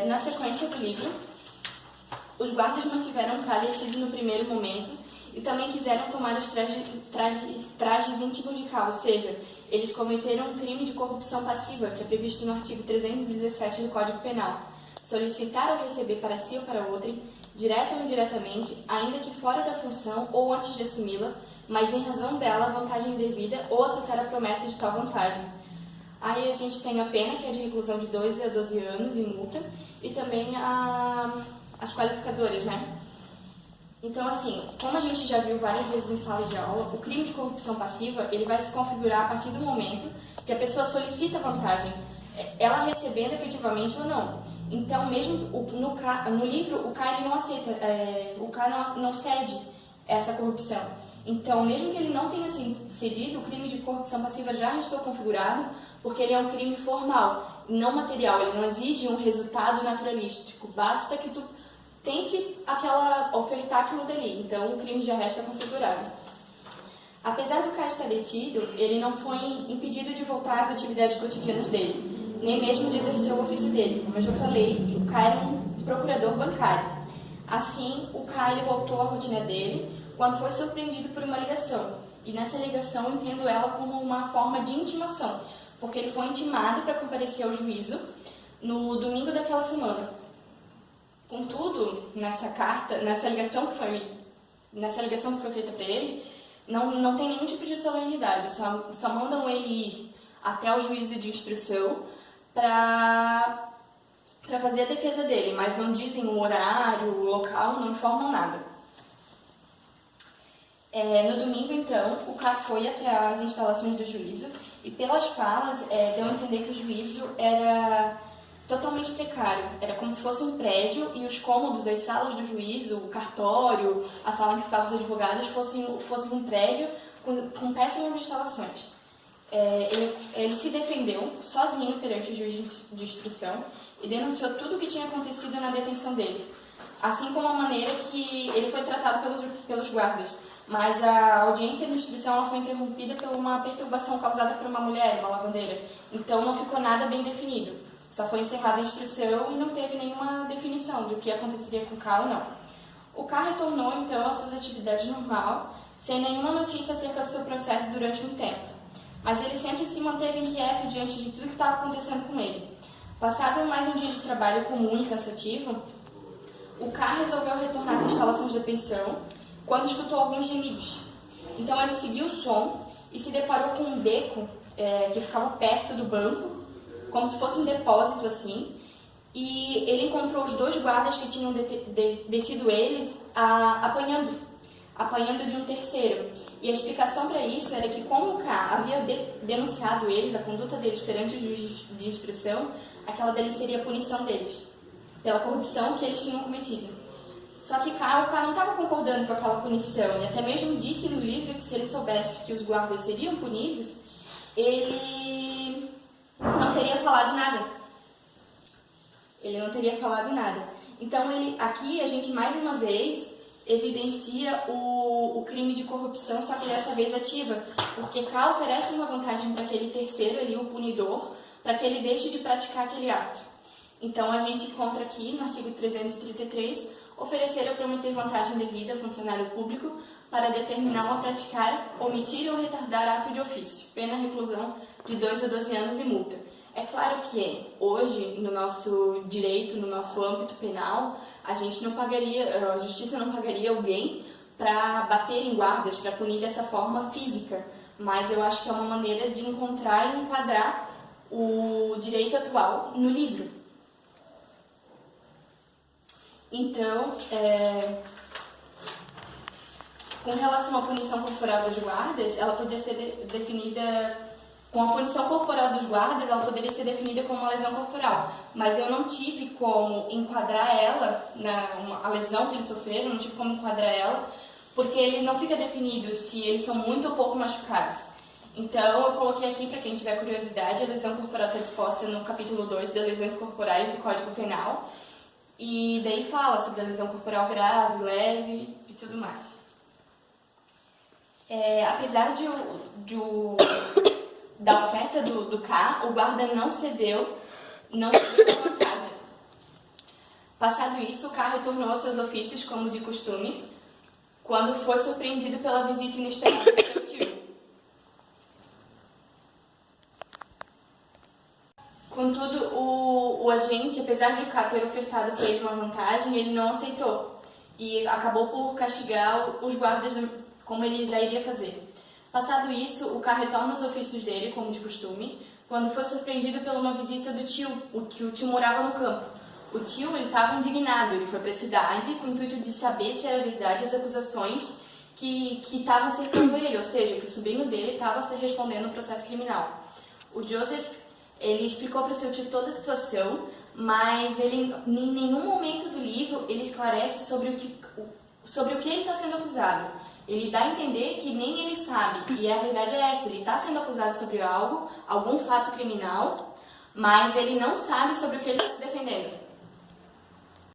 Na sequência do livro, os guardas mantiveram K detido no primeiro momento e também quiseram tomar os trajes íntimos de K, ou seja, eles cometeram um crime de corrupção passiva, que é previsto no artigo 317 do Código Penal. Solicitar ou receber para si ou para outrem, direta ou indiretamente, ainda que fora da função ou antes de assumi-la, mas em razão dela, vantagem indevida ou aceitar a promessa de tal vantagem. Aí a gente tem a pena, que é de reclusão de 2 a 12 anos e multa, e também as qualificadoras, né? Então, assim, como a gente já viu várias vezes em sala de aula, o crime de corrupção passiva, ele vai se configurar a partir do momento que a pessoa solicita vantagem, ela recebendo efetivamente ou não. Então, mesmo no livro, o K ele não aceita, o K não cede essa corrupção. Então, mesmo que ele não tenha cedido, o crime de corrupção passiva já estou configurado, porque ele é um crime formal, não material, ele não exige um resultado naturalístico, basta que tu tente ofertar aquilo dali, então o crime já resta configurado. Apesar do K estar detido, ele não foi impedido de voltar às atividades cotidianas dele, nem mesmo de exercer o ofício dele. Como eu já falei, o K era um procurador bancário. Assim, o K ele voltou à rotina dele quando foi surpreendido por uma ligação. E nessa ligação eu entendo ela como uma forma de intimação, porque ele foi intimado para comparecer ao juízo no domingo daquela semana. Contudo, nessa ligação que foi feita para ele, não tem nenhum tipo de solenidade, só mandam ele ir até o juízo de instrução para fazer a defesa dele, mas não dizem o horário, o local, não informam nada. No domingo, então, o K foi até as instalações do juízo e, pelas falas, deu a entender que o juízo era totalmente precário. Era como se fosse um prédio e os cômodos, as salas do juízo, o cartório, a sala em que ficavam os advogados, fossem um prédio com péssimas instalações. Ele se defendeu sozinho perante o juiz de instrução e denunciou tudo o que tinha acontecido na detenção dele, assim como a maneira que ele foi tratado pelos guardas. Mas a audiência de instrução ela foi interrompida por uma perturbação causada por uma mulher, uma lavandeira. Então não ficou nada bem definido. Só foi encerrada a instrução e não teve nenhuma definição do que aconteceria com o K ou não. O K retornou então às suas atividades normal, sem nenhuma notícia acerca do seu processo durante um tempo. Mas ele sempre se manteve inquieto diante de tudo que estava acontecendo com ele. Passado mais um dia de trabalho comum e cansativo, o K resolveu retornar às instalações da pensão quando escutou alguns gemidos. Então ele seguiu o som e se deparou com um beco que ficava perto do banco, como se fosse um depósito assim, e ele encontrou os 2 guardas que tinham detido eles apanhando de um terceiro. E a explicação para isso era que, como o K havia denunciado eles, a conduta deles perante o juiz de instrução, aquela dele seria a punição deles, pela corrupção que eles tinham cometido. Só que o K não estava concordando com aquela punição, e até mesmo disse no livro que se ele soubesse que os guardas seriam punidos, ele não teria falado nada. Então, aqui a gente mais uma vez evidencia o crime de corrupção, só que dessa vez ativa, porque K oferece uma vantagem para aquele terceiro, ali, o punidor, para que ele deixe de praticar aquele ato. Então, a gente encontra aqui no artigo 333, oferecer ou prometer vantagem devida ao funcionário público para determiná-lo a praticar, omitir ou retardar ato de ofício, pena reclusão de 2 a 12 anos e multa. É claro que hoje, no nosso direito, no nosso âmbito penal, a justiça não pagaria alguém para bater em guardas, para punir dessa forma física, mas eu acho que é uma maneira de encontrar e enquadrar o direito atual no livro. Então, com relação à punição corporal dos guardas, ela podia ser definida, com a punição corporal dos guardas, ela poderia ser definida como uma lesão corporal, mas eu não tive como enquadrar ela, a lesão que eles sofreram, não tive como enquadrar ela, porque ele não fica definido se eles são muito ou pouco machucados. Então, eu coloquei aqui, para quem tiver curiosidade, a lesão corporal está disposta no capítulo 2 das lesões corporais do Código Penal, e daí fala sobre a lesão corporal grave, leve e tudo mais. Apesar da oferta do K, o guarda não cedeu a vantagem. Passado isso, K retornou aos seus ofícios como de costume, quando foi surpreendido pela visita inesperada do seu tio. Contudo, o agente, apesar de K ter ofertado para ele uma vantagem, ele não aceitou e acabou por castigar os guardas como ele já iria fazer. Passado isso, o K retorna aos ofícios dele, como de costume, quando foi surpreendido por uma visita do tio, que o tio morava no campo. O tio estava indignado, ele foi para a cidade com o intuito de saber se era verdade as acusações que estavam cercando ele, ou seja, que o sobrinho dele estava se respondendo no processo criminal. O Joseph, ele explicou para o seu tio toda a situação, mas ele, em nenhum momento do livro ele esclarece sobre o que ele está sendo acusado. Ele dá a entender que nem ele sabe, e a verdade é essa, ele está sendo acusado sobre algo, algum fato criminal, mas ele não sabe sobre o que ele está se defendendo.